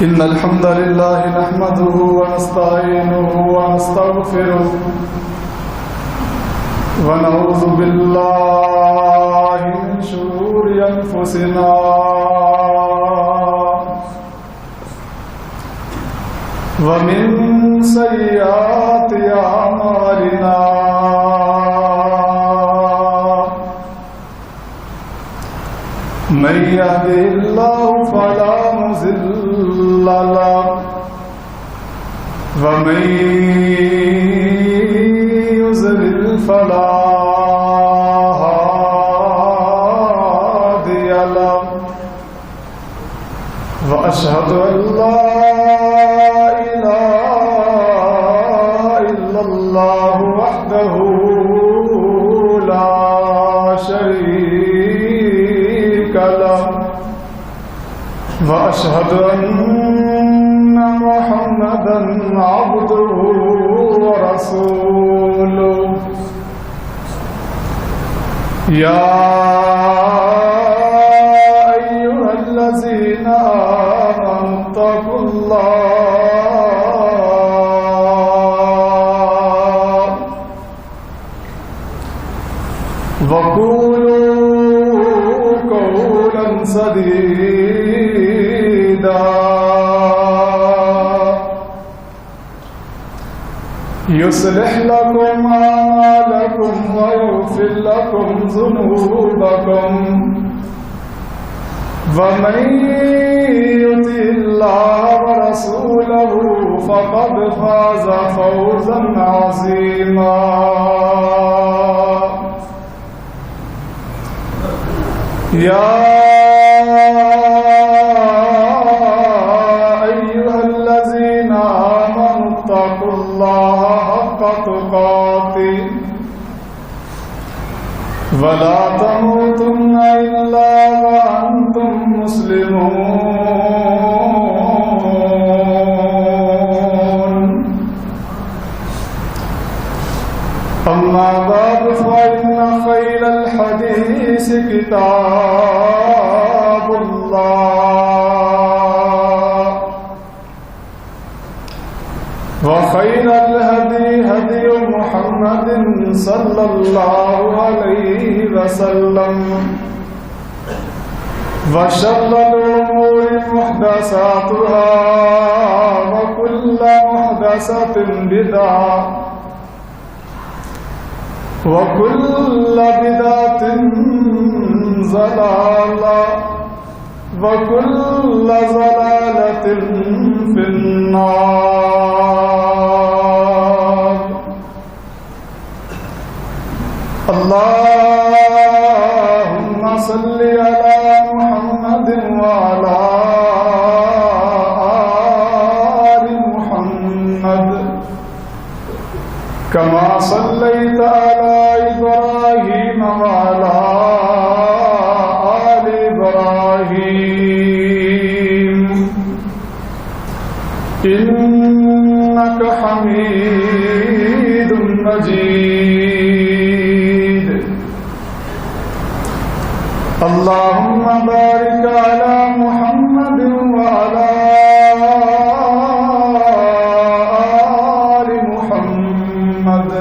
إن الحمد لله نحمده ونستعينه ونستغفره ونعوذ بالله من شرور أنفسنا ومن سيئات أعمالنا من يهده الله فلا مضل له ومن يضلل فلا هادي له وأشهد أن لا إله إلا الله وحده لا شريك له وأشهد أن محمدًا عبده ورسوله يا أيها الذين آمنوا اتقوا الله وقولوا قولا سديدا يصلح لكم أعمالكم ويغفر لكم ذنوبكم ومن يطع الله ورسوله فقد فاز فوزا عظيما يا أيها الذين آمنوا اتقوا الله حق تقاته ولا تموتن إلا وأنتم مسلمون أما بعد فإن خير الحديث كتاب الله وخير الهدي هدي محمد صلى الله عليه وسلم وشر الأمور محدثاتها وكل محدثة بدعة وكل بدعة ضلالة وكل ضلالة في النار اللهم صل على محمد وعلى آل محمد كما صليت على إبراهيم وعلى آل إبراهيم إنك حميد مجيد اللهم بارك على محمد وعلى آل محمد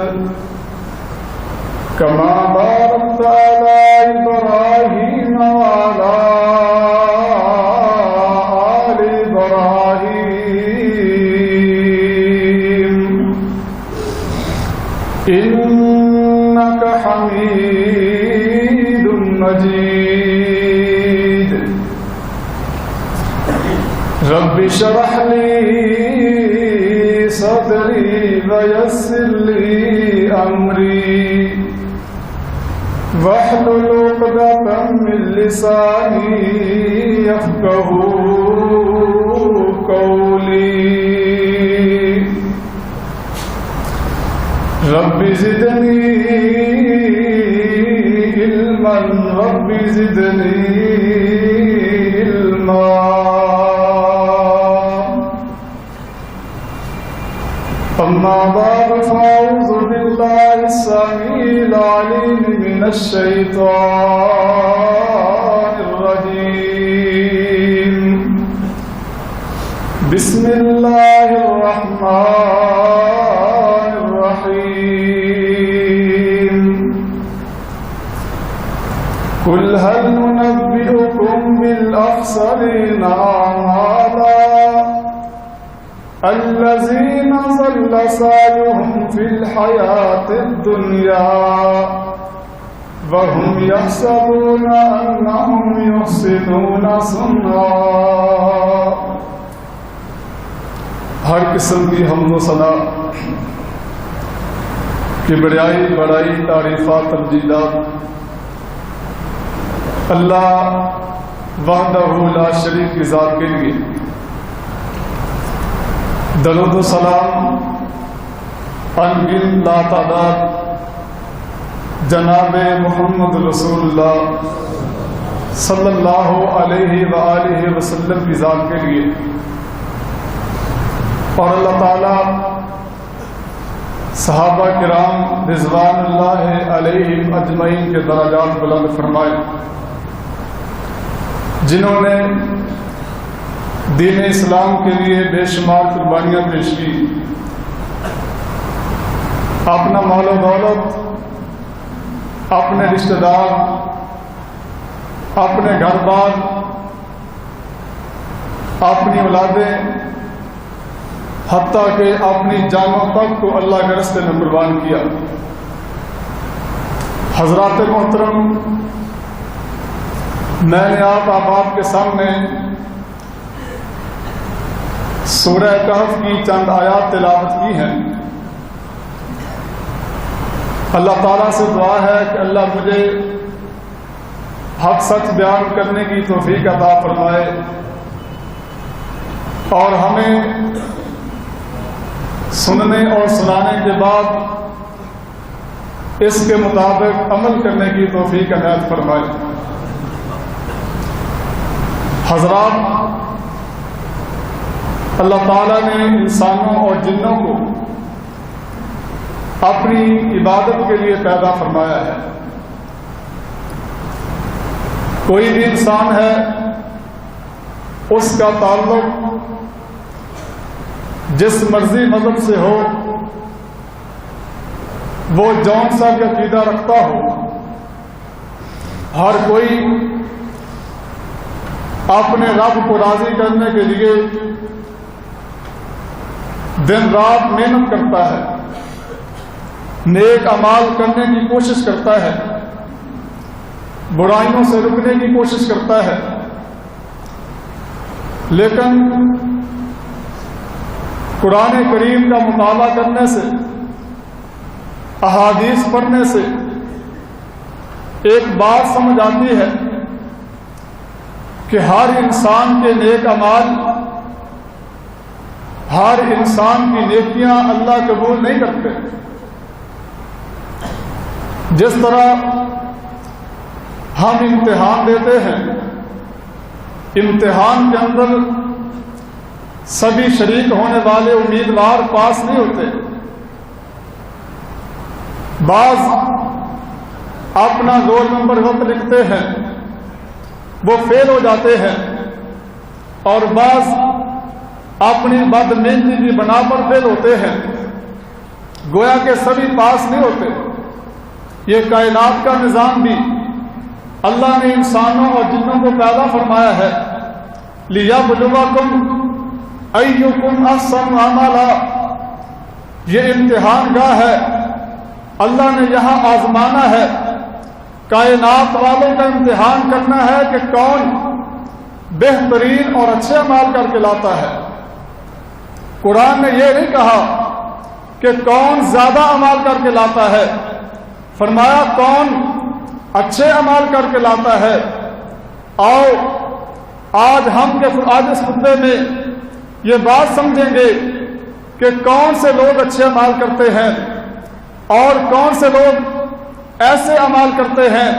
كما باركت على إبراهيم وعلى آل إبراهيم إنك حميد مجيد رب اشرح لي صدري ويسر لي أمري واحلل عقدة من لساني يفقهوا قولي رب زدني علما رب زدني علما أما بعد فأعوذ بالله السميع العليم من الشيطان الرجيم بسم اللہ الرحمن الرحیم قل هل ننبئكم بالأخسرين أعمالا الذين ضل سعيهم في الحياة الدنيا وهم يحسبون أنهم يحسنون صنعا۔ ہر قسم کی حمد و ثنا کی بڑائی تعریفات تمجیدات اللہ وحدہ لا شریک کی ذات کے لیے، درود و سلام انگن لا تعداد جناب محمد رسول اللہ صلی اللہ علیہ وآلہ وسلم کی ذات کے لیے، اور اللہ تعالی صحابہ کرام رضوان اللہ علیہم اجمعین کے درجات بلند فرمائے، جنہوں نے دین اسلام کے لیے بے شمار قربانیاں پیش کی، اپنا مال و دولت، اپنے رشتہ دار، اپنے گھر بار، اپنی اولادیں، حتیٰ کہ اپنی جانوں تک کو اللہ کے راستے میں قربان کیا۔ حضرات محترم، میں نے آپ کے سامنے سورہ کہف کی چند آیات تلاوت کی ہیں۔ اللہ تعالیٰ سے دعا ہے کہ اللہ مجھے حق سچ بیان کرنے کی توفیق عطا فرمائے، اور ہمیں سننے اور سنانے کے بعد اس کے مطابق عمل کرنے کی توفیق عنایت فرمائے۔ حضرات، اللہ تعالیٰ نے انسانوں اور جنوں کو اپنی عبادت کے لیے پیدا فرمایا ہے۔ کوئی بھی انسان ہے، اس کا تعلق جس مرضی مذہب سے ہو، وہ جون سا بھی عقیدہ رکھتا ہو، ہر کوئی اپنے رب کو راضی کرنے کے لیے دن رات محنت کرتا ہے، نیک اعمال کرنے کی کوشش کرتا ہے، برائیوں سے رکنے کی کوشش کرتا ہے، لیکن قرآن کریم کا مطالعہ کرنے سے، احادیث پڑھنے سے ایک بات سمجھ آتی ہے کہ ہر انسان کے نیک اعمال، ہر انسان کی نیکیاں اللہ قبول نہیں کرتے۔ جس طرح ہم امتحان دیتے ہیں، امتحان کے اندر سبھی شریک ہونے والے امیدوار پاس نہیں ہوتے، بعض اپنا رول نمبر وقت لکھتے ہیں، وہ فیل ہو جاتے ہیں، اور بعض اپنی بد محنتی کی بنا پر فیل ہوتے ہیں، گویا کہ سبھی پاس نہیں ہوتے۔ یہ کائنات کا نظام بھی اللہ نے انسانوں اور جنوں کو پیدا فرمایا ہے، لِيَبْلُوَكُمْ أَيُّكُمْ أَحْسَنُ عَمَلًا۔ یہ امتحان گاہ ہے، اللہ نے یہاں آزمانا ہے، کائنات والوں کا امتحان کرنا ہے کہ کون بہترین اور اچھے اعمال کر کے لاتا ہے۔ قرآن نے یہ نہیں کہا کہ کون زیادہ اعمال کر کے لاتا ہے، فرمایا کون اچھے اعمال کر کے لاتا ہے۔ آؤ آج اس خطبے میں یہ بات سمجھیں گے کہ کون سے لوگ اچھے اعمال کرتے ہیں اور کون سے لوگ ایسے اعمال کرتے ہیں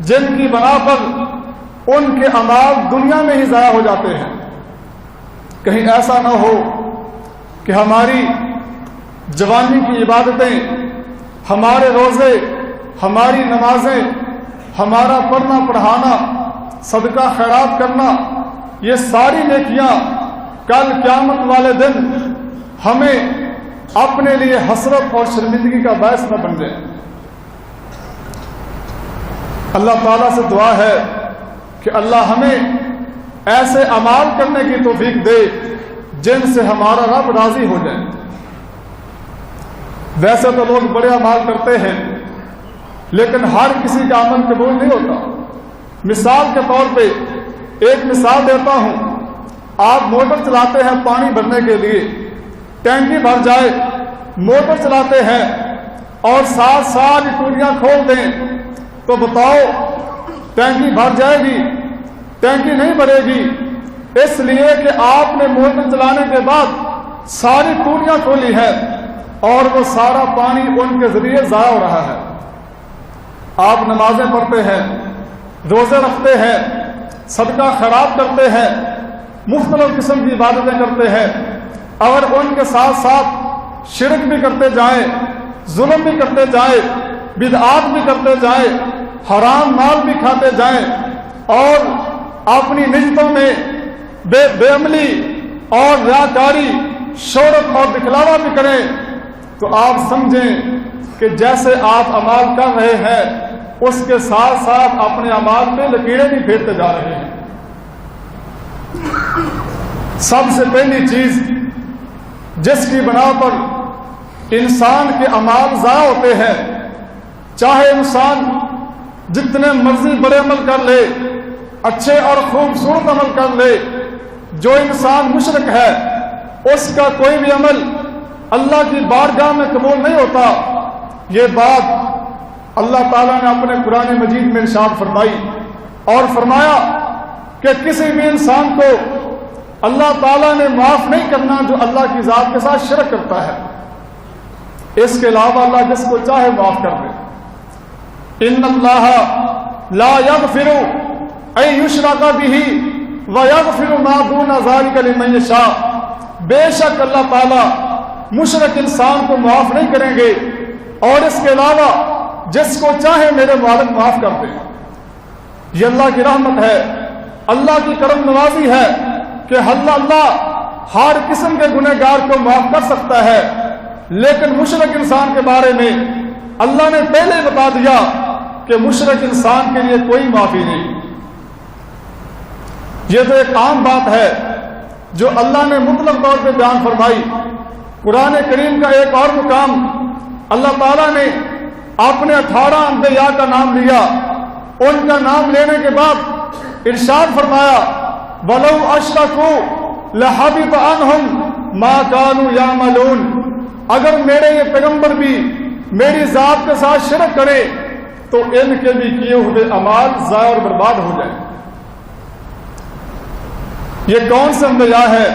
جن کی بنا پر ان کے اعمال دنیا میں ہی ضائع ہو جاتے ہیں۔ کہیں ایسا نہ ہو کہ ہماری جوانی کی عبادتیں، ہمارے روزے، ہماری نمازیں، ہمارا پڑھنا پڑھانا، صدقہ خیرات کرنا، یہ ساری نیکیاں کل قیامت والے دن ہمیں اپنے لیے حسرت اور شرمندگی کا باعث نہ بن جائے۔ اللہ تعالیٰ سے دعا ہے کہ اللہ ہمیں ایسے اعمال کرنے کی توفیق دے جن سے ہمارا رب راضی ہو جائے۔ ویسے تو لوگ بڑے اعمال کرتے ہیں لیکن ہر کسی کا عمل قبول نہیں ہوتا۔ مثال کے طور پہ ایک مثال دیتا ہوں، آپ موٹر چلاتے ہیں پانی بھرنے کے لیے، ٹینکی بھر جائے، موٹر چلاتے ہیں اور ساتھ ساری ٹوٹیاں کھول دیں تو بتاؤ ٹینکی بھر جائے گی؟ ٹینکی نہیں بھرے گی، اس لیے کہ آپ نے موٹر چلانے کے بعد ساری ٹوٹیاں کھولی ہے اور وہ سارا پانی ان کے ذریعے ضائع ہو رہا ہے۔ آپ نمازیں پڑھتے ہیں، روزے رکھتے ہیں، صدقہ خیرات کرتے ہیں، مختلف قسم کی عبادتیں کرتے ہیں، اگر ان کے ساتھ ساتھ شرک بھی کرتے جائیں، ظلم بھی کرتے جائیں، بدعات بھی کرتے جائیں، حرام مال بھی کھاتے جائیں اور اپنی نجتوں میں بے عملی اور ریاکاری، شہرت اور دکھلاوا بھی کریں تو آپ سمجھیں کہ جیسے آپ اعمال کر رہے ہیں اس کے ساتھ ساتھ اپنے اعمال پہ لکیریں بھی پھیرتے جا رہے ہیں۔ سب سے پہلی چیز جس کی بنا پر انسان کے اعمال ضائع ہوتے ہیں، چاہے انسان جتنے مرضی بڑے عمل کر لے، اچھے اور خوبصورت عمل کر لے، جو انسان مشرک ہے اس کا کوئی بھی عمل اللہ کی بارگاہ میں قبول نہیں ہوتا۔ یہ بات اللہ تعالیٰ نے اپنے قرآن مجید میں ارشاد فرمائی اور فرمایا کہ کسی بھی انسان کو اللہ تعالیٰ نے معاف نہیں کرنا جو اللہ کی ذات کے ساتھ شرک کرتا ہے، اس کے علاوہ اللہ جس کو چاہے معاف کر دے۔ ان اللہ لا یغفر ان یشرک بہ ویغفر ما دون ذلک لمن یشاء، بے شک اللہ تعالیٰ مشرک انسان کو معاف نہیں کریں گے اور اس کے علاوہ جس کو چاہے میرے مالک معاف کر دے۔ یہ اللہ کی رحمت ہے، اللہ کی کرم نوازی ہے کہ اللہ ہر قسم کے گنہگار کو معاف کر سکتا ہے، لیکن مشرک انسان کے بارے میں اللہ نے پہلے بتا دیا کہ مشرک انسان کے لیے کوئی معافی نہیں۔ یہ تو ایک عام بات ہے جو اللہ نے مطلق طور پہ بیان فرمائی۔ قرآن کریم کا ایک اور مقام اللہ تعالیٰ نے اپنے 18 انبیاء کا نام لیا، ان کا نام لینے کے بعد ارشاد فرمایا وَلَوْ أَشْرَكُوا لَحَبِطَ عَنْهُمْ مَا كَانُوا يَعْمَلُونَ، اگر میرے یہ پیغمبر بھی میری ذات کے ساتھ شرک کرے تو ان کے بھی کیے ہوئے اعمال ضائع اور برباد ہو جائیں۔ یہ کون سے انبیاء ہے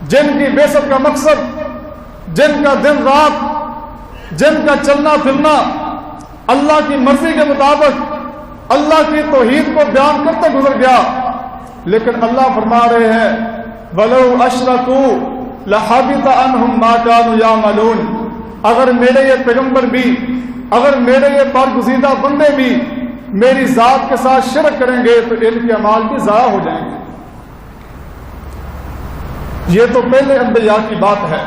جن کی بعثت کا مقصد، جن کا دن رات، جن کا چلنا پھرنا اللہ کی مرضی کے مطابق اللہ کی توحید کو بیان کرتے گزر گیا، لیکن اللہ فرما رہے ہیں وَلَوْ أَشْرَكُوا لَحَبِطَ عَنْهُمْ مَا كَانُوا يَعْمَلُونَ، اگر میرے یہ پیغمبر بھی، اگر میرے یہ برگزیدہ بندے بھی میری ذات کے ساتھ شرک کریں گے تو ان کے اعمال بھی ضائع ہو جائیں گے۔ یہ تو پہلے انبیاء کی بات ہے۔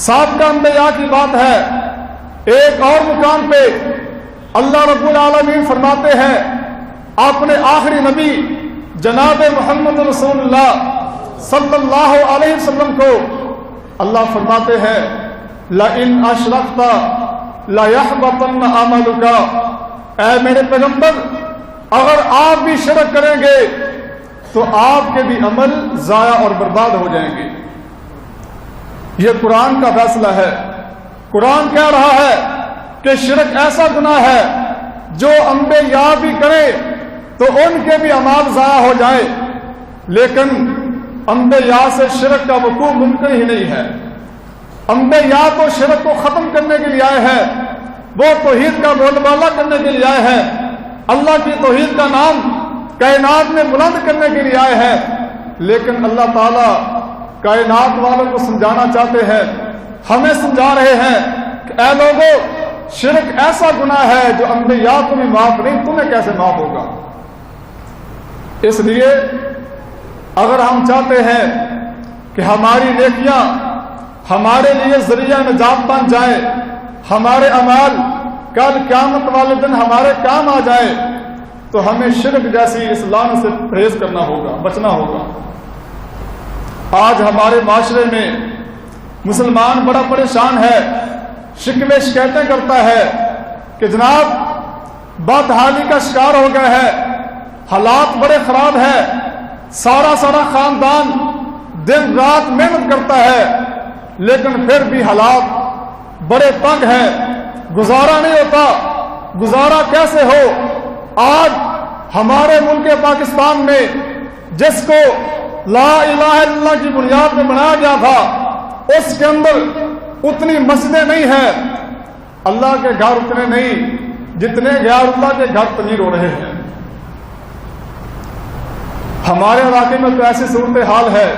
سابقہ انبیاء کی بات ہے۔ ایک اور مقام پہ اللہ رب العالمین فرماتے ہیں اپنے آخری نبی جناب محمد رسول اللہ صلی اللہ علیہ وسلم کو، اللہ فرماتے ہیں لَإِنْ أَشْرَكْتَ لَيَحْبَطَنَّ عَمَلُكَ، اے میرے پیغمبر اگر آپ بھی شرک کریں گے تو آپ کے بھی عمل ضائع اور برباد ہو جائیں گے۔ یہ قرآن کا فیصلہ ہے۔ قرآن کہہ رہا ہے کہ شرک ایسا گناہ ہے جو انبیاء بھی کرے تو ان کے بھی اعمال ضائع ہو جائے، لیکن انبیاء سے شرک کا وقوع ممکن ہی نہیں ہے۔ انبیاء تو شرک کو ختم کرنے کے لیے آئے ہیں، وہ توحید کا بول بالا کرنے کے لیے آئے ہیں، اللہ کی توحید کا نام کائنات میں بلند کرنے کے لیے آئے ہیں، لیکن اللہ تعالیٰ کائنات والوں کو سمجھانا چاہتے ہیں، ہمیں سمجھا رہے ہیں کہ اے لوگوں شرک ایسا گناہ ہے جو انبیاء کو بھی معاف نہیں، تمہیں کیسے معاف ہوگا؟ اس لیے اگر ہم چاہتے ہیں کہ ہماری نیکیاں ہمارے لیے ذریعہ نجات بن جائیں، ہمارے اعمال کل قیامت والے دن ہمارے کام آ جائے، تو ہمیں شرک جیسی اس لعنت سے پرہیز کرنا ہوگا، بچنا ہوگا۔ آج ہمارے معاشرے میں مسلمان بڑا پریشان ہے، شکوے شکایتیں کرتا ہے کہ جناب بدحالی کا شکار ہو گیا ہے، حالات بڑے خراب ہیں، سارا خاندان دن رات محنت کرتا ہے، لیکن پھر بھی حالات بڑے تنگ ہیں، گزارا نہیں ہوتا۔ گزارا کیسے ہو؟ آج ہمارے ملک پاکستان میں جس کو لا الہ الا اللہ کی بنیاد میں بنایا گیا تھا، اس کے اندر اتنی مسجدیں نہیں ہیں، اللہ کے گھر اتنے نہیں جتنے غیر اللہ کے گھر تعمیر ہو رہے ہیں۔ ہمارے علاقے میں تو ایسی صورتحال ہے،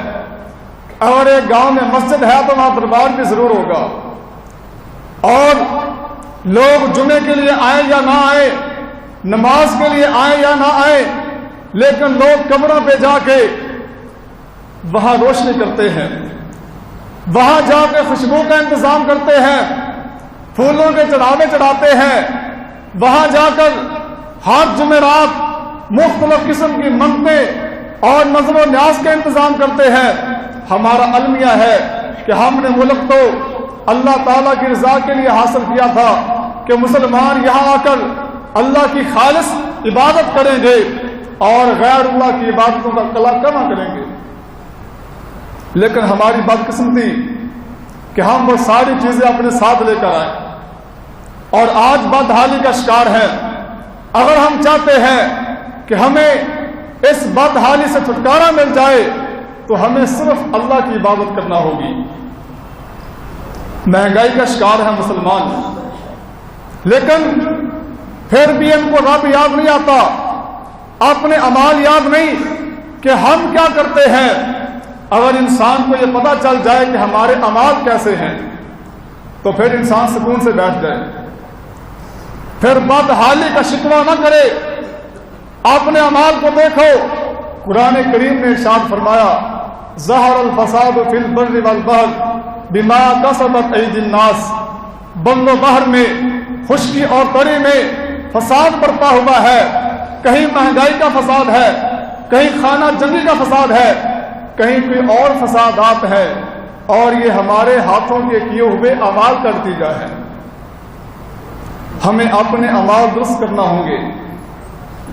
اگر ایک گاؤں میں مسجد ہے تو وہاں دربار بھی ضرور ہوگا، اور لوگ جمعے کے لیے آئیں یا نہ آئیں، نماز کے لیے آئیں یا نہ آئیں، لیکن لوگ قبروں پہ جا کے وہاں روشنی کرتے ہیں، وہاں جا کے خوشبو کا انتظام کرتے ہیں، پھولوں کے چڑھاوے چڑھاتے ہیں، وہاں جا کر ہر جمعرات مختلف قسم کی منتیں اور نظر و نیاز کا انتظام کرتے ہیں۔ ہمارا المیہ ہے کہ ہم نے ملک تو اللہ تعالیٰ کی رضا کے لیے حاصل کیا تھا کہ مسلمان یہاں آ کر اللہ کی خالص عبادت کریں گے اور غیر اللہ کی عبادتوں کا کلا کما کریں گے، لیکن ہماری بدقسمتی کہ ہم وہ ساری چیزیں اپنے ساتھ لے کر آئے اور آج بدحالی کا شکار ہیں۔ اگر ہم چاہتے ہیں کہ ہمیں اس بدحالی سے چھٹکارا مل جائے تو ہمیں صرف اللہ کی عبادت کرنا ہوگی۔ مہنگائی کا شکار ہے مسلمان، لیکن پھر بھی ان کو رب یاد نہیں آتا، اپنے اعمال یاد نہیں کہ ہم کیا کرتے ہیں۔ اگر انسان کو یہ پتہ چل جائے کہ ہمارے اعمال کیسے ہیں تو پھر انسان سکون سے بیٹھ جائے، پھر بدحالی کا شکوہ نہ کرے، اپنے اعمال کو دیکھو۔ قرآن کریم نے ارشاد فرمایا ظہر الفساد فی البر والبحر بما کسبت ایدی الناس، بر و بحر میں خشکی اور تری میں فساد برپا ہوا ہے، کہیں مہنگائی کا فساد ہے، کہیں خانہ جنگی کا فساد ہے، کہیں کوئی اور فسادات ہے، اور یہ ہمارے ہاتھوں کے کیے ہوئے اعمال کا نتیجہ ہے۔ ہمیں اپنے اعمال درست کرنا ہوں گے،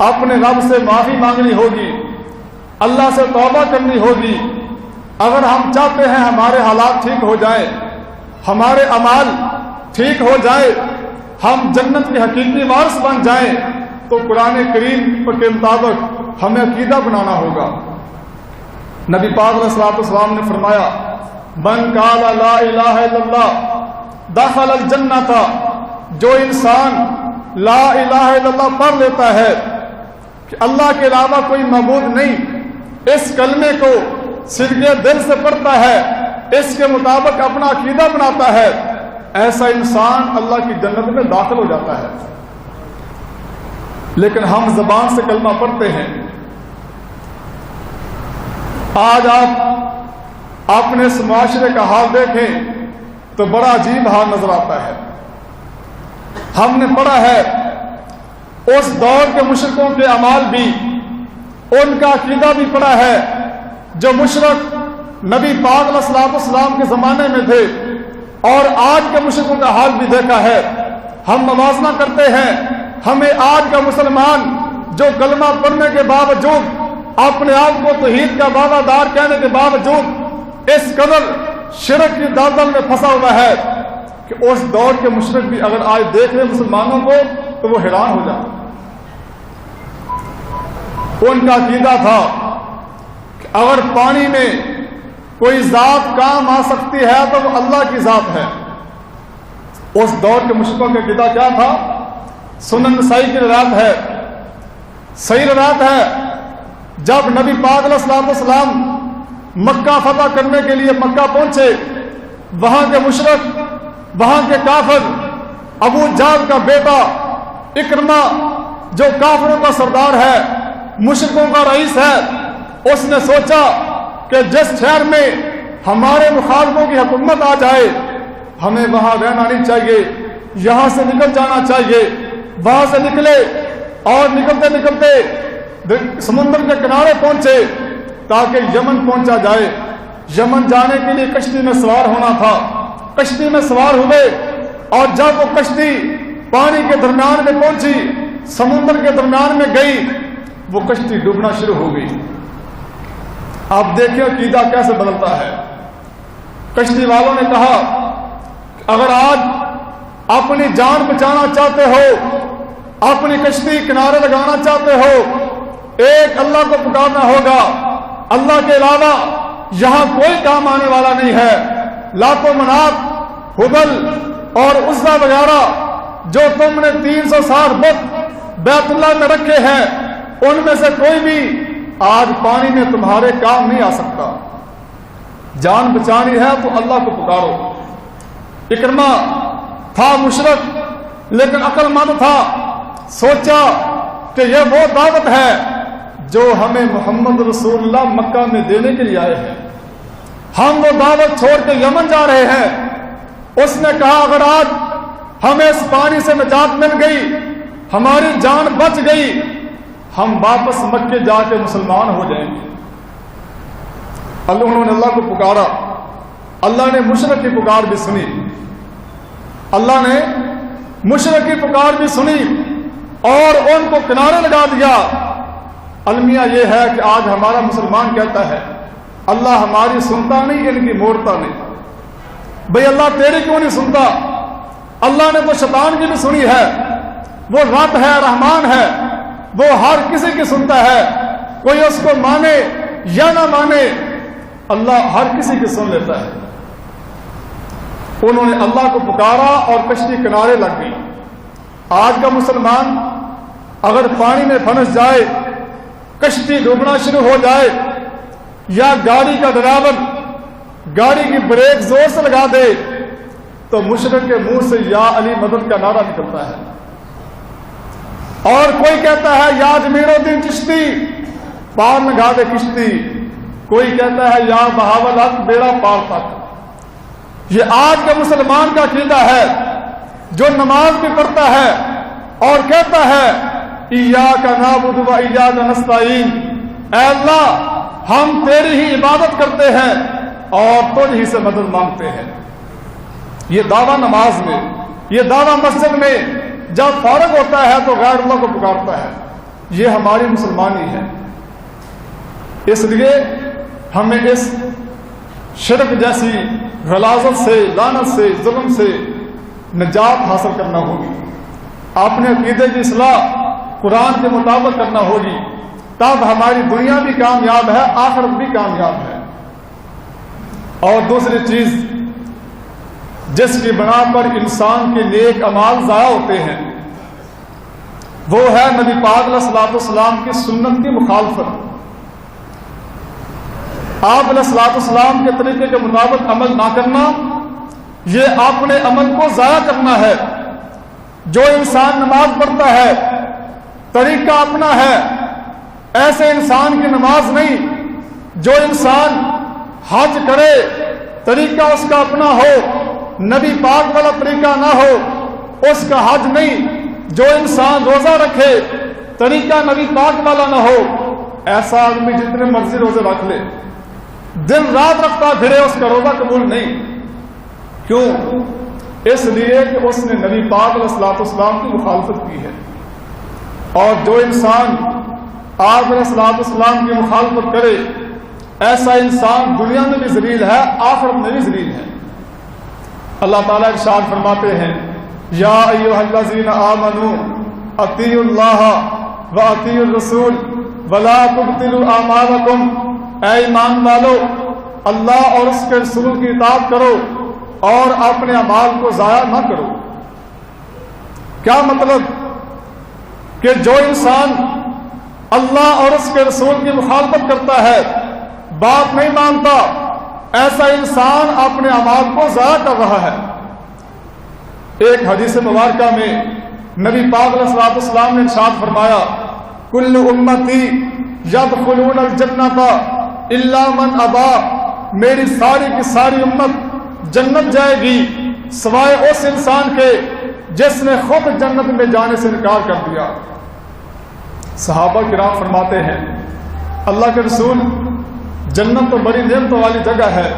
اپنے رب سے معافی مانگنی ہوگی، اللہ سے توبہ کرنی ہوگی۔ اگر ہم چاہتے ہیں ہمارے حالات ٹھیک ہو جائیں، ہمارے اعمال ٹھیک ہو جائے، ہم جنت کے حقیقی وارث بن جائیں، تو قرآن کریم کے مطابق ہمیں عقیدہ بنانا ہوگا۔ نبی پاک علیہ الصلوۃ والسلام نے فرمایا من قال لا الہ الا اللہ دخل الجنۃ، جو انسان لا الہ الا اللہ پڑھ لیتا ہے کہ اللہ کے علاوہ کوئی معبود نہیں، اس کلمے کو صدقے دل سے پڑھتا ہے، اس کے مطابق اپنا عقیدہ بناتا ہے، ایسا انسان اللہ کی جنت میں داخل ہو جاتا ہے۔ لیکن ہم زبان سے کلمہ پڑھتے ہیں، آج آپ اپنے اس معاشرے کا حال دیکھیں تو بڑا عجیب حال نظر آتا ہے۔ ہم نے پڑھا ہے اس دور کے مشرکوں کے اعمال بھی، ان کا عقیدہ بھی پڑھا ہے، جو مشرک نبی پاک علیہ الصلوۃ والسلام کے زمانے میں تھے، اور آج کے مشرکوں کا حال بھی دیکھا ہے۔ ہم موازنہ کرتے ہیں، ہمیں آج کا مسلمان جو کلمہ پڑھنے کے باوجود، اپنے آپ کو توحید کا دعویٰ دار کہنے کے باوجود اس قدر شرک کی دلدل میں پھنسا ہوا ہے کہ اس دور کے مشرک بھی اگر آج دیکھ لیں مسلمانوں کو تو وہ حیران ہو جائے۔ ان کا عقیدہ تھا کہ اگر پانی میں کوئی ذات کام آ سکتی ہے تو وہ اللہ کی ذات ہے۔ اس دور کے مشرکوں کا عقیدہ کیا تھا؟ سنن نسائی کی روایت ہے، صحیح روایت ہے، جب نبی پاک علیہ الصلوۃ والسلام مکہ فتح کرنے کے لیے مکہ پہنچے، وہاں کے مشرک، وہاں کے کافر، ابو جہل کا بیٹا اکرمہ جو کافروں کا سردار ہے، مشرکوں کا رئیس ہے، اس نے سوچا کہ جس شہر میں ہمارے مخالفوں کی حکومت آ جائے ہمیں وہاں رہنا نہیں چاہیے، یہاں سے نکل جانا چاہیے۔ وہاں سے نکلے اور نکلتے نکلتے سمندر کے کنارے پہنچے تاکہ یمن پہنچا جائے۔ یمن جانے کے لیے کشتی میں سوار ہونا تھا۔ کشتی میں سوار ہوئے اور جب وہ کشتی پانی کے درمیان میں پہنچی، سمندر کے درمیان میں گئی، وہ کشتی ڈوبنا شروع ہو گئی۔ آپ دیکھیں عقیدہ کیسے بدلتا ہے۔ کشتی والوں نے کہا اگر آج اپنی جان بچانا چاہتے ہو، اپنی کشتی کنارے لگانا چاہتے ہو، ایک اللہ کو پکارنا ہوگا۔ اللہ کے علاوہ یہاں کوئی کام آنے والا نہیں ہے۔ لاکھوں منات، ہبل اور عزا وغیرہ جو تم نے 360 بت بیت اللہ میں رکھے ہیں، ان میں سے کوئی بھی آج پانی میں تمہارے کام نہیں آ سکتا۔ جان بچانی ہے تو اللہ کو پکارو۔ اکرما تھا مشرک لیکن عقل مند تھا، سوچا کہ یہ وہ دعوت ہے جو ہمیں محمد رسول اللہ مکہ میں دینے کے لیے آئے ہیں، ہم وہ دعوت چھوڑ کے یمن جا رہے ہیں۔ اس نے کہا اگر آج ہمیں اس پانی سے نجات مل گئی، ہماری جان بچ گئی، ہم واپس مکے جا کے مسلمان ہو جائیں گے۔ انہوں نے اللہ کو پکارا، اللہ نے مشرک کی پکار بھی سنی، اللہ نے مشرک کی پکار بھی سنی اور ان کو کنارے لگا دیا۔ المیہ یہ ہے کہ آج ہمارا مسلمان کہتا ہے اللہ ہماری سنتا نہیں، ان کی موڑتا نہیں۔ بھئی اللہ تیری کیوں نہیں سنتا؟ اللہ نے تو شیطان کی بھی سنی ہے، وہ رب ہے، رحمان ہے، وہ ہر کسی کی سنتا ہے، کوئی اس کو مانے یا نہ مانے، اللہ ہر کسی کی سن لیتا ہے۔ انہوں نے اللہ کو پکارا اور کشتی کنارے لگ گئی۔ آج کا مسلمان اگر پانی میں پھنس جائے، کشتی ڈوبنا شروع ہو جائے، یا گاڑی کا ڈرائیور گاڑی کی بریک زور سے لگا دے تو مشرک کے منہ سے یا علی مدد کا نعرہ نکلتا ہے، اور کوئی کہتا ہے یا اجمیر الدین چشتی پار لگا دے کشتی، کوئی کہتا ہے یا بہاول حق بیڑا پار تک۔ یہ آج کے مسلمان کا عقیدہ ہے جو نماز بھی پڑھتا ہے اور کہتا ہے ایاک نعبد و ایاک نستعین، اے اللہ ہم تیری ہی عبادت کرتے ہیں اور تجھ ہی سے مدد مانگتے ہیں۔ یہ دعویٰ نماز میں، یہ دعویٰ مسجد میں جب فارغ ہوتا ہے تو غیر اللہ کو پکارتا ہے، یہ ہماری مسلمانی ہے۔ اس لیے ہمیں اس شرک جیسی غلاظت سے، لعنت سے، ظلم سے نجات حاصل کرنا ہوگی۔ اپنے عقیدے کی اصلاح قرآن کے مطابق کرنا ہوگی، تب ہماری دنیا بھی کامیاب ہے، آخرت بھی کامیاب ہے۔ اور دوسری چیز جس کی بنا پر انسان کے نیک اعمال ضائع ہوتے ہیں وہ ہے نبی پاک علیہ الصلوۃ والسلام کی سنت کی مخالفت۔ آپ علیہ الصلوۃ والسلام کے طریقے کے مطابق عمل نہ کرنا، یہ اپنے عمل کو ضائع کرنا ہے۔ جو انسان نماز پڑھتا ہے طریقہ اپنا ہے، ایسے انسان کی نماز نہیں۔ جو انسان حج کرے طریقہ اس کا اپنا ہو، نبی پاک والا طریقہ نہ ہو، اس کا حج نہیں۔ جو انسان روزہ رکھے طریقہ نبی پاک والا نہ ہو، ایسا آدمی جتنے مرضی روزے رکھ لے، دن رات رکھتا پھرے، اس کا روزہ قبول نہیں۔ کیوں؟ اس لیے کہ اس نے نبی پاک علیہ الصلوۃ والسلام کی مخالفت کی ہے۔ اور جو انسان آپ علیہ الصلوۃ والسلام کی مخالفت کرے، ایسا انسان دنیا میں بھی ذلیل ہے، آخرت میں بھی ذلیل ہے۔ اللہ تعالیٰ ارشاد فرماتے ہیں یا ایھا الذین آمنوا اطیعوا اللہ واطیعوا الرسول ولا تبطلوا اعمالکم، اے ایمان والو اللہ اور اس کے رسول کی اطاعت کرو اور اپنے اعمال کو ضائع نہ کرو۔ کیا مطلب؟ کہ جو انسان اللہ اور اس کے رسول کی مخالفت کرتا ہے، بات نہیں مانتا، ایسا انسان اپنے اعمال کو ضائع کر رہا ہے۔ ایک حدیث مبارکہ میں نبی پاک علیہ الصلوۃ والسلام نے ارشاد فرمایا کل امتی یدخلون الجنۃ الا من ابا، میری ساری کی ساری امت جنت جائے گی سوائے اس انسان کے جس نے خود جنت میں جانے سے انکار کر دیا۔ صحابہ کرام فرماتے ہیں اللہ کے رسول، جنت تو بڑی نعمتوں والی جگہ ہے،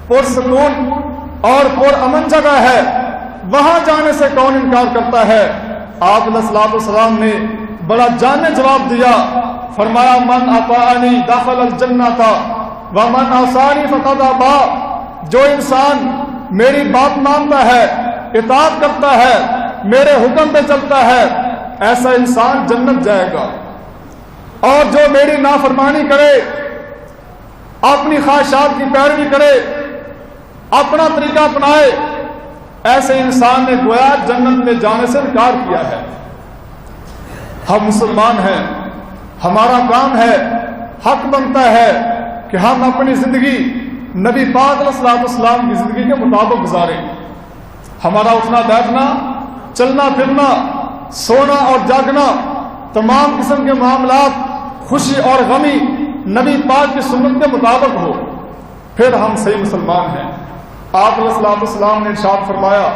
پرسکون اور پرامن جگہ ہے، وہاں جانے سے کون انکار کرتا ہے؟ آپ علیہ الصلوۃ والسلام نے بڑا جامع جواب دیا، فرمایا من اطاعنی دخل الجنۃ ومن عصانی فقد ابا، جو انسان میری بات مانتا ہے، اطاعت کرتا ہے، میرے حکم پہ چلتا ہے، ایسا انسان جنت جائے گا، اور جو میری نافرمانی کرے، اپنی خواہشات کی پیروی کرے، اپنا طریقہ اپنائے، ایسے انسان نے گویا جنت میں جانے سے انکار کیا ہے۔ ہم مسلمان ہیں، ہمارا کام ہے، حق بنتا ہے کہ ہم اپنی زندگی نبی پاک علیہ الصلوۃ والسلام کی زندگی کے مطابق گزاریں۔ ہمارا اٹھنا بیٹھنا، چلنا پھرنا، سونا اور جاگنا، تمام قسم کے معاملات، خوشی اور غمی نبی پاک کی سنت کے مطابق ہو، پھر ہم صحیح مسلمان ہیں۔ آپ علیہ الصلوۃ والسلام نے ارشاد فرمایا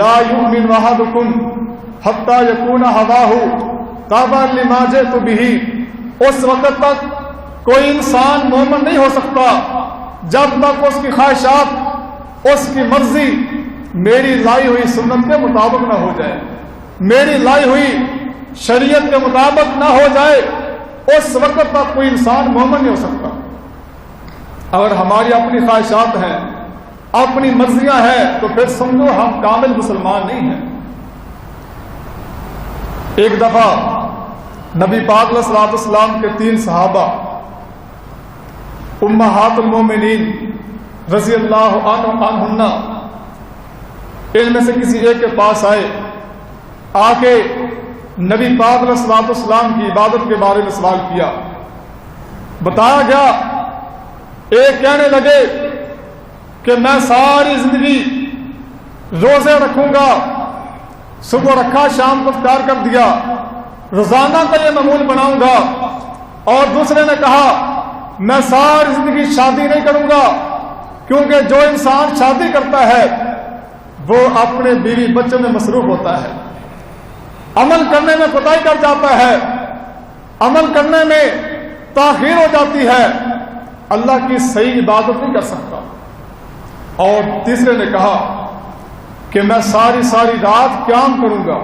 لا یؤمن احدکم حتی یکون ہواہ تابعا لما جئت بہ، اس وقت تک کوئی انسان مومن نہیں ہو سکتا جب تک اس کی خواہشات، اس کی مرضی میری لائی ہوئی سنت کے مطابق نہ ہو جائے، میری لائی ہوئی شریعت کے مطابق نہ ہو جائے، اس وقت تک کوئی انسان مومن نہیں ہو سکتا۔ اگر ہماری اپنی خواہشات ہیں، اپنی مرضیاں ہیں، تو پھر سمجھو ہم کامل مسلمان نہیں ہیں۔ ایک دفعہ نبی پاک علیہ الصلوۃ والسلام کے 3 صحابہ امہات المومنین رضی اللہ عنہن، ان میں سے کسی ایک کے پاس آئے، آ کے نبی پاک علیہ الصلوۃ والسلام کی عبادت کے بارے میں سوال کیا۔ بتایا گیا، ایک کہنے لگے کہ میں ساری زندگی روزے رکھوں گا، صبح رکھا شام کو افطار کر دیا، روزانہ کا یہ معمول بناؤں گا۔ اور دوسرے نے کہا میں ساری زندگی شادی نہیں کروں گا، کیونکہ جو انسان شادی کرتا ہے وہ اپنے بیوی بچوں میں مصروف ہوتا ہے، عمل کرنے میں کوتاہی کر جاتا ہے، عمل کرنے میں تاخیر ہو جاتی ہے، اللہ کی صحیح عبادت نہیں کر سکتا۔ اور تیسرے نے کہا کہ میں ساری رات قیام کروں گا،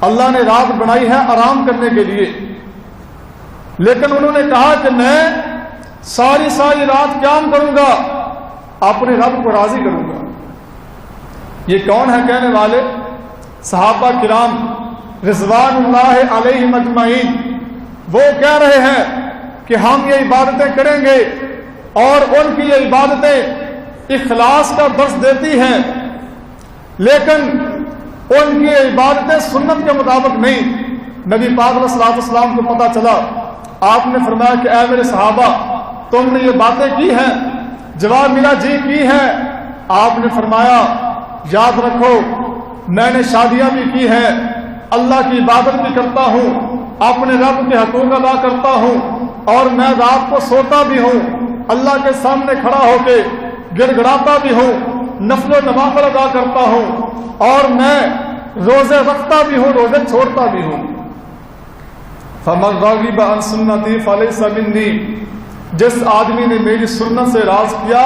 اللہ نے رات بنائی ہے آرام کرنے کے لیے، لیکن انہوں نے کہا کہ میں ساری رات قیام کروں گا، اپنے رب کو راضی کروں گا۔ یہ کون ہے کہنے والے؟ صحابہ کرام رضوان اللہ علیہم اجمعین، وہ کہہ رہے ہیں کہ ہم یہ عبادتیں کریں گے، اور ان کی یہ عبادتیں اخلاص کا درس دیتی ہیں، لیکن ان کی عبادتیں سنت کے مطابق نہیں۔ نبی پاک علیہ الصلوۃ والسلام کو پتہ چلا، آپ نے فرمایا کہ اے میرے صحابہ، تم نے یہ باتیں کی ہیں؟ جواب ملا جی کی ہیں۔ آپ نے فرمایا یاد رکھو، میں نے شادیاں بھی کی ہیں، اللہ کی عبادت بھی کرتا ہوں، اپنے رب کے حقوق ادا کرتا ہوں، اور میں رات کو سوتا بھی ہوں، اللہ کے سامنے کھڑا ہو کے گڑ گڑاتا بھی ہوں، نفل و نوافل ادا کرتا ہوں، اور میں روزے رکھتا بھی ہوں، روزے چھوڑتا بھی ہوں۔ فَمَنْ رَغِبَ عَنْ سُنَّتِي فَلَيْسَ مِنِّي، جس آدمی نے میری سنت سے راز کیا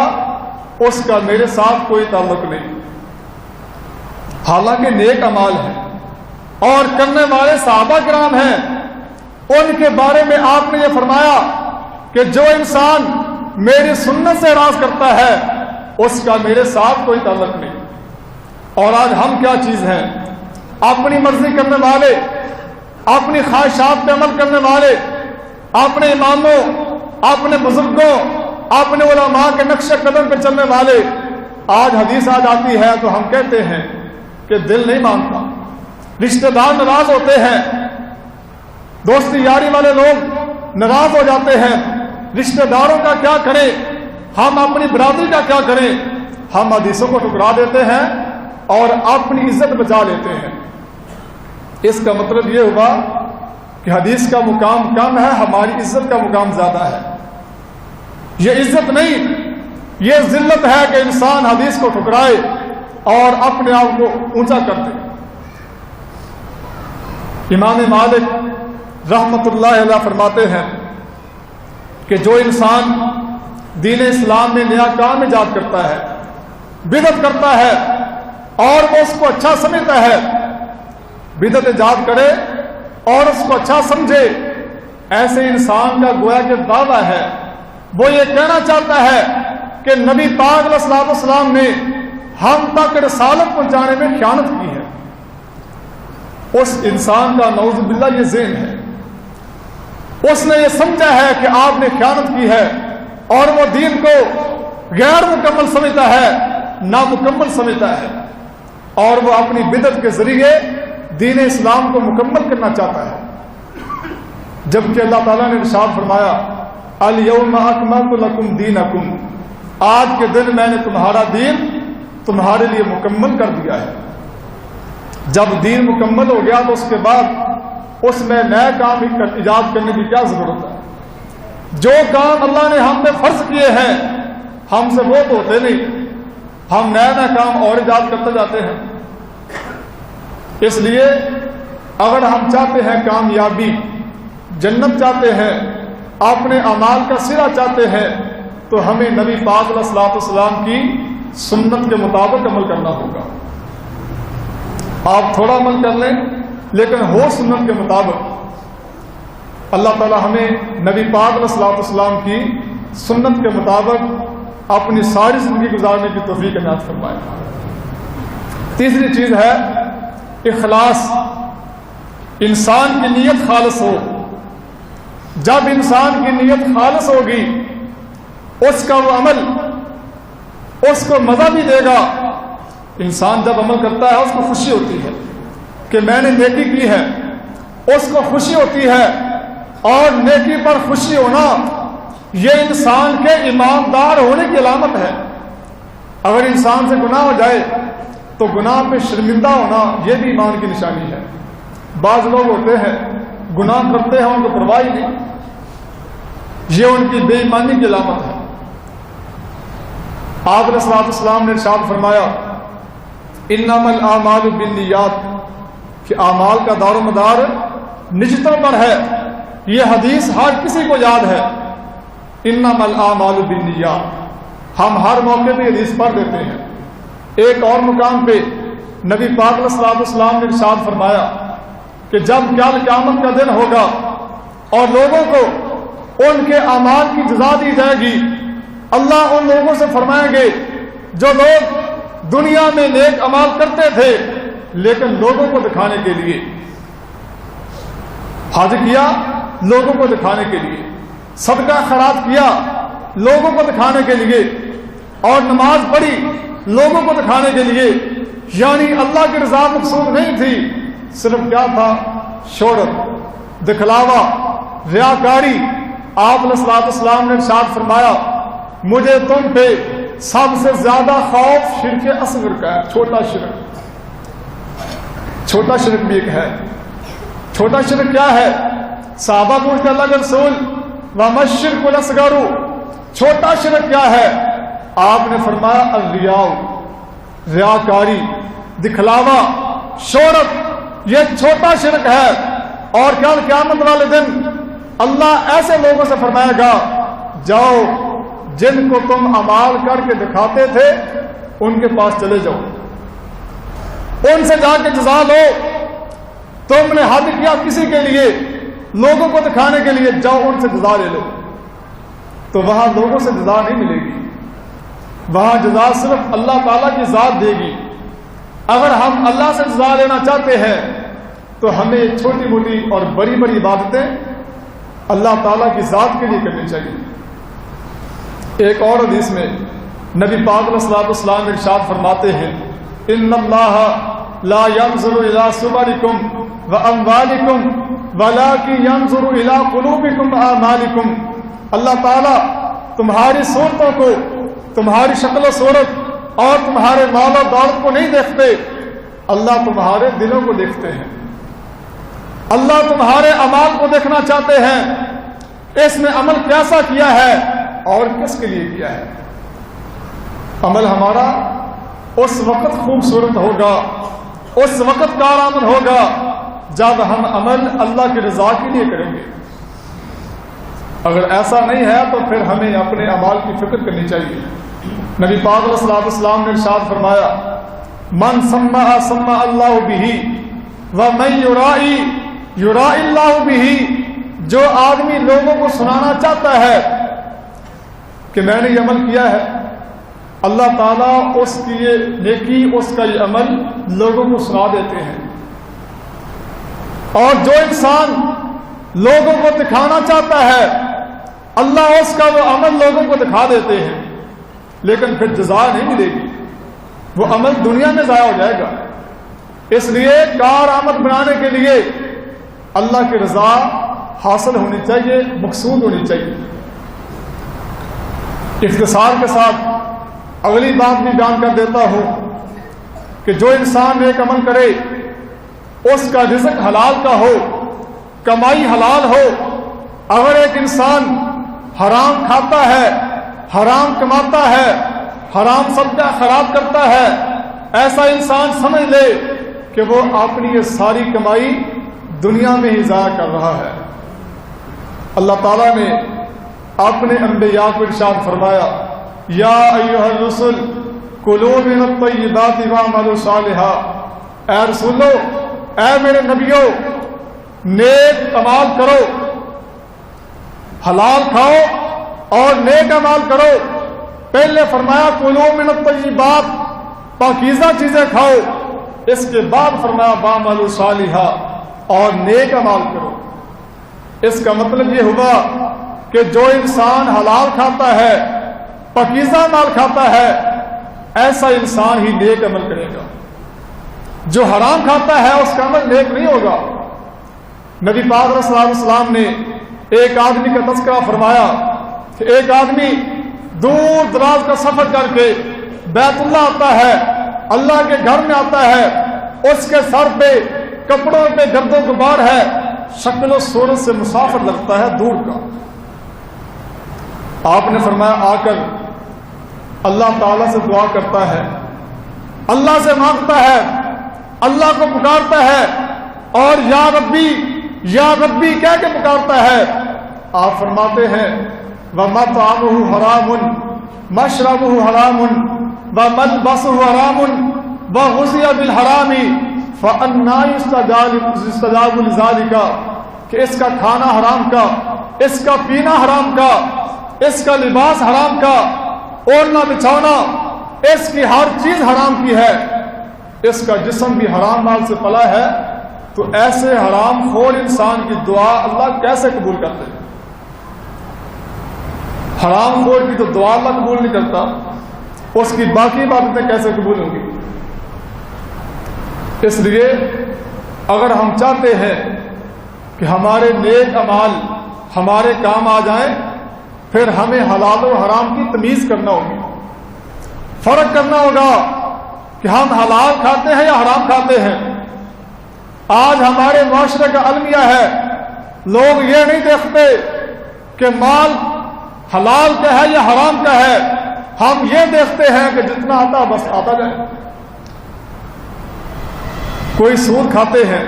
اس کا میرے ساتھ کوئی تعلق نہیں۔ حالانکہ نیک اعمال ہیں اور کرنے والے صحابہ کرام ہیں، ان کے بارے میں آپ نے یہ فرمایا کہ جو انسان میری سنت سے راز کرتا ہے اس کا میرے ساتھ کوئی تعلق نہیں۔ اور آج ہم کیا چیز ہیں؟ اپنی مرضی کرنے والے، اپنی خواہشات پہ عمل کرنے والے، اپنے اماموں، اپنے بزرگوں، اپنے علماء کے نقش قدم پہ چلنے والے۔ آج حدیث آ جاتی ہے تو ہم کہتے ہیں کہ دل نہیں مانتا، رشتہ دار ناراض ہوتے ہیں، دوستی یاری والے لوگ ناراض ہو جاتے ہیں، رشتہ داروں کا کیا کریں، ہم اپنی برادری کا کیا کریں؟ ہم حدیثوں کو ٹکرا دیتے ہیں اور اپنی عزت بچا لیتے ہیں۔ اس کا مطلب یہ ہوا کہ حدیث کا مقام کم ہے، ہماری عزت کا مقام زیادہ ہے. یہ عزت نہیں، یہ ذلت ہے کہ انسان حدیث کو ٹھکرائے اور اپنے آپ کو اونچا کر دے. امام مالک رحمت اللہ علیہ فرماتے ہیں کہ جو انسان دین اسلام میں نیا کام ایجاد کرتا ہے، بدعت کرتا ہے اور وہ اس کو اچھا سمجھتا ہے، بدعت ایجاد کرے اور اس کو اچھا سمجھے، ایسے انسان کا گویا کہ دعویٰ ہے، وہ یہ کہنا چاہتا ہے کہ نبی پاک علیہ الصلوۃ والسلام نے ہم تک رسالت پہنچانے میں خیانت کی ہے. اس انسان کا نعوذ باللہ یہ ذہن ہے، اس نے یہ سمجھا ہے کہ آپ نے خیانت کی ہے اور وہ دین کو غیر مکمل سمجھتا ہے، نامکمل سمجھتا ہے، اور وہ اپنی بدعت کے ذریعے دین اسلام کو مکمل کرنا چاہتا ہے. جبکہ اللہ تعالیٰ نے ارشاد فرمایا الیوم اکملت لکم دینکم، آج کے دن میں نے تمہارا دین تمہارے لیے مکمل کر دیا ہے. جب دین مکمل ہو گیا تو اس کے بعد اس میں نئے کام ایجاد کرنے کی کیا ضرورت ہے؟ جو کام اللہ نے ہم پہ فرض کیے ہیں ہم سے وہ تو ہوتے نہیں، ہم نیا نیا کام اور ایجاد کرتے جاتے ہیں. اس لیے اگر ہم چاہتے ہیں کامیابی، جنت چاہتے ہیں، اپنے اعمال کا سرا چاہتے ہیں، تو ہمیں نبی پاک علیہ الصلوۃ والسلام کی سنت کے مطابق عمل کرنا ہوگا. آپ تھوڑا عمل کر لیں لیکن ہو سنت کے مطابق. اللہ تعالی ہمیں نبی پاک علیہ الصلوۃ والسلام کی سنت کے مطابق اپنی ساری زندگی گزارنے کی توفیق عنایت فرمائے. تیسری چیز ہے اخلاص. انسان کی نیت خالص ہو. جب انسان کی نیت خالص ہوگی اس کا وہ عمل اس کو مزہ بھی دے گا. انسان جب عمل کرتا ہے اس کو خوشی ہوتی ہے کہ میں نے نیکی کی ہے، اس کو خوشی ہوتی ہے، اور نیکی پر خوشی ہونا یہ انسان کے ایماندار ہونے کی علامت ہے. اگر انسان سے گناہ ہو جائے تو گناہ پہ شرمندہ ہونا یہ بھی ایمان کی نشانی ہے. بعض لوگ ہوتے ہیں گناہ کرتے ہیں ان کو پرواہ ہی نہیں، یہ ان کی بے ایمانی کی علامت ہے. آپ علیہ الصلوۃ والسلام نے ارشاد فرمایا انما الاعمال بالنیات، کہ اعمال کا دار و مدار نیتوں پر ہے. یہ حدیث ہر کسی کو یاد ہے، انما الاعمال بالنیات. ہم ہر موقع پہ حدیث پڑھ دیتے ہیں. ایک اور مقام پہ نبی پاک علیہ الصلوۃ والسلام نے ارشاد فرمایا کہ جب کل قیامت کا دن ہوگا اور لوگوں کو ان کے اعمال کی جزا دی جائے گی، اللہ ان لوگوں سے فرمائیں گے جو لوگ دنیا میں نیک اعمال کرتے تھے لیکن لوگوں کو دکھانے کے لیے، حج کیا لوگوں کو دکھانے کے لیے، صدقہ خیرات کیا لوگوں کو دکھانے کے لیے، اور نماز پڑھی لوگوں کو دکھانے کے لیے، یعنی اللہ کی رضا مقصود نہیں تھی، صرف کیا تھا؟ شہرت، دکھلاوا، ریاکاری. آپ علیہ الصلوۃ والسلام نے ارشاد فرمایا مجھے تم پہ سب سے زیادہ خوف شرک اصغر کا ہے. چھوٹا شرک. چھوٹا شرک بھی ایک ہے. چھوٹا شرک کیا ہے؟ صحابہ پوچھتے اللہ کے رسول وما الشرک الاصغر، چھوٹا شرک کیا ہے؟ آپ نے فرمایا الریاء، ریاکاری، دکھلاوا، شہرت، یہ چھوٹا شرک ہے. اور کل قیامت والے دن اللہ ایسے لوگوں سے فرمائے گا جاؤ جن کو تم اعمال کر کے دکھاتے تھے ان کے پاس چلے جاؤ، ان سے جا کے جزا لو. تم نے حج کیا کسی کے لیے، لوگوں کو دکھانے کے لیے، جاؤ ان سے جزا لے لو. تو وہاں لوگوں سے جزا نہیں ملے گی، وہاں جزا صرف اللہ تعالیٰ کی ذات دے گی. اگر ہم اللہ سے جزا لینا چاہتے ہیں تو ہمیں چھوٹی موٹی اور بڑی بڑی عبادتیں اللہ تعالیٰ کی ذات کے لیے کرنی چاہیے. ایک اور حدیث میں نبی پاک علیہ الصلوۃ والسلام ارشاد فرماتے ہیں ان اللہ لا ينظر الى صورکم واموالکم ولکن ينظر الى قلوبکم واعمالکم. اللہ تعالیٰ تمہاری صورتوں کو، تمہاری شکل و صورت اور تمہارے مال و دولت کو نہیں دیکھتے، اللہ تمہارے دلوں کو دیکھتے ہیں. اللہ تمہارے اعمال کو دیکھنا چاہتے ہیں، اس نے عمل کیسا کیا ہے اور کس کے لیے کیا ہے۔ عمل ہمارا اس وقت خوبصورت ہوگا، اس وقت کارآمد ہوگا جب ہم عمل اللہ کی رضا کے لیے کریں گے۔ اگر ایسا نہیں ہے تو پھر ہمیں اپنے اعمال کی فکر کرنی چاہیے۔ نبی پاک علیہ الصلوۃ والسلام نے ارشاد فرمایا، من سمع سمع اللہ بہ ومن یرائی یرائی اللہ بہ، جو آدمی لوگوں کو سنانا چاہتا ہے کہ میں نے یہ عمل کیا ہے، اللہ تعالیٰ اس کی یہ نیکی، اس کا یہ عمل لوگوں کو سنا دیتے ہیں۔ اور جو انسان لوگوں کو دکھانا چاہتا ہے، اللہ اس کا وہ عمل لوگوں کو دکھا دیتے ہیں، لیکن پھر جزا نہیں ملے گی، وہ عمل دنیا میں ضائع ہو جائے گا۔ اس لیے کارآمد بنانے کے لیے اللہ کی رضا حاصل ہونی چاہیے، مقصود ہونی چاہیے۔ اختصار کے ساتھ اگلی بات بھی بیان کر دیتا ہوں کہ جو انسان ایک عمل کرے اس کا رزق حلال کا ہو، کمائی حلال ہو۔ اگر ایک انسان حرام کھاتا ہے، حرام کماتا ہے، حرام صدقہ خراب کرتا ہے، ایسا انسان سمجھ لے کہ وہ اپنی یہ ساری کمائی دنیا میں ہی ضائع کر رہا ہے۔ اللہ تعالیٰ نے اپنے انبیاء کو ارشاد فرمایا، یا ایھا الرسل کلوا من الطیبات واعملوا صالحا، اے رسولو، اے میرے نبیوں، نیک اعمال کرو، حلال کھاؤ اور نیک اعمال کرو۔ پہلے فرمایا کلوا من الطیبات، پاکیزہ چیزیں کھاؤ، اس کے بعد فرمایا واعملوا صالحا، اور نیک اعمال کرو۔ اس کا مطلب یہ ہوا کہ جو انسان حلال کھاتا ہے، پاکیزہ مال کھاتا ہے، ایسا انسان ہی نیک عمل کرے گا۔ جو حرام کھاتا ہے اس کا عمل نیک نہیں ہوگا۔ نبی پاک علیہ الصلوۃ والسلام نے ایک آدمی کا تذکرہ فرمایا کہ ایک آدمی دور دراز کا سفر کر کے بیت اللہ آتا ہے، اللہ کے گھر میں آتا ہے، اس کے سر پہ کپڑوں پہ گرد و غبار ہے، شکل و صورت سے مسافر لگتا ہے دور کا۔ آپ نے فرمایا آ کر اللہ تعالیٰ سے دعا کرتا ہے، اللہ سے مانگتا ہے، اللہ کو پکارتا ہے، اور یا ربی کہہ کے پکارتا ہے۔ آپ فرماتے ہیں وَمَطْعَمُهُ حَرَامٌ مَشْرَبُهُ حَرَامٌ وَمَلْبَسُهُ حَرَامٌ وَغُذِيَ بِالْحَرَامِ فَأَنَّىٰ يُسْتَجَابُ لِذَٰلِكَ، کہ اس کا کھانا حرام کا، اس کا پینا حرام کا، اس کا لباس حرام کا، اوڑھنا بچھونا، اس کی ہر چیز حرام کی ہے، اس کا جسم بھی حرام مال سے پلا ہے، تو ایسے حرام خور انسان کی دعا اللہ کیسے قبول کرتے ہیں؟ حرام خور کی تو دعا اللہ قبول نہیں کرتا، اس کی باقی باتیں کیسے قبول ہوں گی؟ اس لیے اگر ہم چاہتے ہیں کہ ہمارے نیک اعمال ہمارے کام آ جائیں، پھر ہمیں حلال و حرام کی تمیز کرنا ہوگی، فرق کرنا ہوگا کہ ہم حلال کھاتے ہیں یا حرام کھاتے ہیں۔ آج ہمارے معاشرے کا المیہ ہے، لوگ یہ نہیں دیکھتے کہ مال حلال کا ہے یا حرام کا ہے، ہم یہ دیکھتے ہیں کہ جتنا آتا بس آتا جائے۔ کوئی سود کھاتے ہیں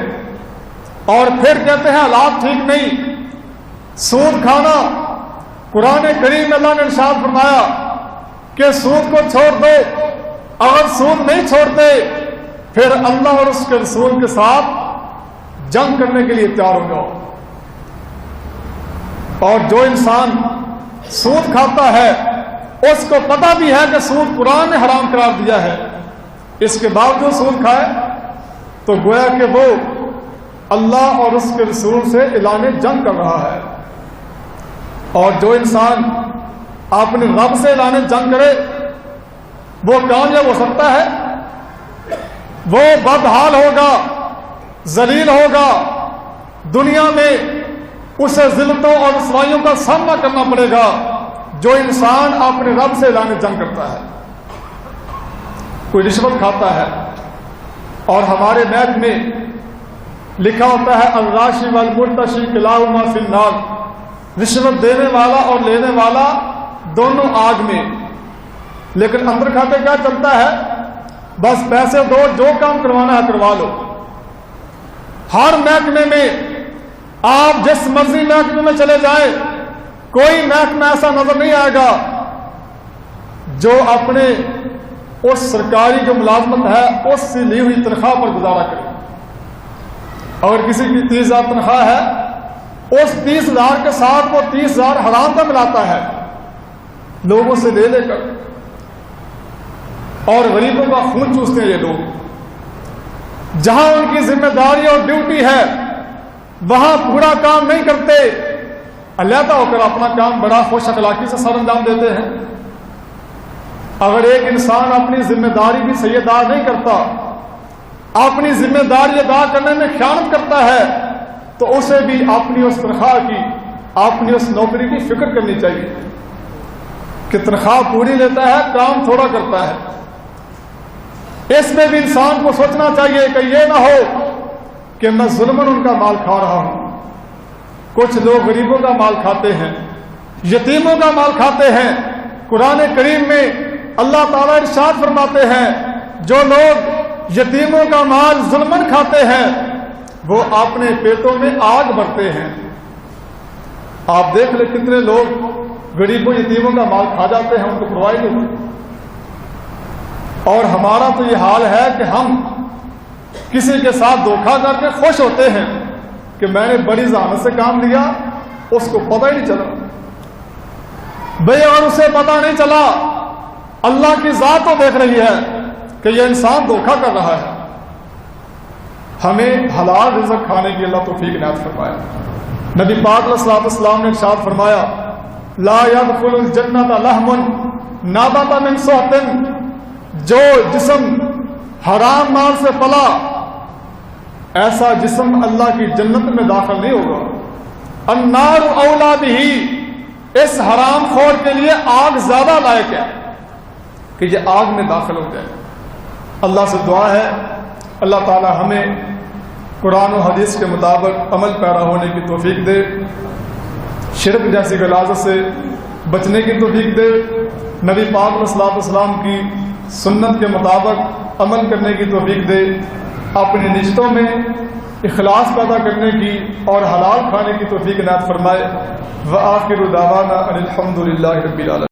اور پھر کہتے ہیں حالات ٹھیک نہیں۔ سود کھانا، قرآن کریم میں اللہ نے ارشاد فرمایا کہ سود کو چھوڑ دو، اگر سود نہیں چھوڑتے پھر اللہ اور اس کے رسول کے ساتھ جنگ کرنے کے لیے تیار ہو جاؤ۔ اور جو انسان سود کھاتا ہے اس کو پتہ بھی ہے کہ سود قرآن نے حرام قرار دیا ہے، اس کے باوجود سود کھائے تو گویا کہ وہ اللہ اور اس کے رسول سے اعلان جنگ کر رہا ہے۔ اور جو انسان اپنے رب سے اعلان جنگ کرے وہ کامیاب ہو سکتا ہے؟ وہ بدحال ہوگا، ذلیل ہوگا، دنیا میں اسے ذلتوں اور رسوائیوں کا سامنا کرنا پڑے گا۔ جو انسان اپنے رب سے اعلان جنگ کرتا ہے، کوئی رشوت کھاتا ہے، اور ہمارے محل میں لکھا ہوتا ہے الراشی والمرتشی کلاہما فی النار، رشوت دینے والا اور لینے والا دونوں آگ میں، لیکن اندر کھاتے کیا چلتا ہے؟ بس پیسے دو، جو کام کروانا ہے کروا لو۔ ہر محکمے میں آپ جس مرضی محکمے میں چلے جائیں، کوئی محکمہ ایسا نظر نہیں آئے گا جو اپنے اس سرکاری جو ملازمت ہے اس سے لی ہوئی تنخواہ پر گزارا کرے۔ اگر کسی کی 30,000 تنخواہ ہے، اس 30,000 کے ساتھ وہ 30,000 حرام کا ملاتا ہے لوگوں سے لے لے کر، اور غریبوں کا خون چوستے ہیں یہ لوگ۔ جہاں ان کی ذمہ داری اور ڈیوٹی ہے وہاں پورا کام نہیں کرتے، علیحدہ ہو کر اپنا کام بڑا خوش اخلاقی سے سر انجام دیتے ہیں۔ اگر ایک انسان اپنی ذمہ داری بھی صحیح ادا نہیں کرتا، اپنی ذمہ داری ادا کرنے میں خیانت کرتا ہے، تو اسے بھی اپنی اس تنخواہ کی، اپنی اس نوکری کی فکر کرنی چاہیے کہ تنخواہ پوری لیتا ہے، کام تھوڑا کرتا ہے۔ اس میں بھی انسان کو سوچنا چاہیے کہ یہ نہ ہو کہ میں ظلماً ان کا مال کھا رہا ہوں۔ کچھ لوگ غریبوں کا مال کھاتے ہیں، یتیموں کا مال کھاتے ہیں۔ قرآن کریم میں اللہ تعالیٰ ارشاد فرماتے ہیں جو لوگ یتیموں کا مال ظلماً کھاتے ہیں وہ اپنے پیٹوں میں آگ بھرتے ہیں۔ آپ دیکھ لیں کتنے لوگ غریبوں یتیموں کا مال کھا جاتے ہیں، ان کو پرواہ نہیں ہوتی۔ اور ہمارا تو یہ حال ہے کہ ہم کسی کے ساتھ دھوکہ کر کے خوش ہوتے ہیں کہ میں نے بڑی ذہانت سے کام لیا، اس کو پتہ ہی نہیں چلا۔ بھئی اور اسے پتہ نہیں چلا، اللہ کی ذات تو دیکھ رہی ہے کہ یہ انسان دھوکہ کر رہا ہے۔ ہمیں حلال رزق کھانے کی اللہ توفیق عنایت فرمائے۔ نبی پاک علیہ الصلوۃ والسلام نے ارشاد فرمایا لا يدخل الجنة لحم نبت من سحت، جو جسم حرام مال سے پلا ایسا جسم اللہ کی جنت میں داخل نہیں ہوگا۔ النار اولا بہ، اس حرام خور کے لیے آگ زیادہ لائق ہے کہ یہ آگ میں داخل ہو جائے۔ اللہ سے دعا ہے اللہ تعالی ہمیں قرآن و حدیث کے مطابق عمل پیرا ہونے کی توفیق دے، شرک جیسی غلاظت سے بچنے کی توفیق دے، نبی پاک علیہ الصلوۃ والسلام کی سنت کے مطابق عمل کرنے کی توفیق دے، اپنی رشتوں میں اخلاص پیدا کرنے کی اور حلال کھانے کی توفیق عنایت فرمائے۔ وآخر دعوانا ان الحمد للہ رب العالمین۔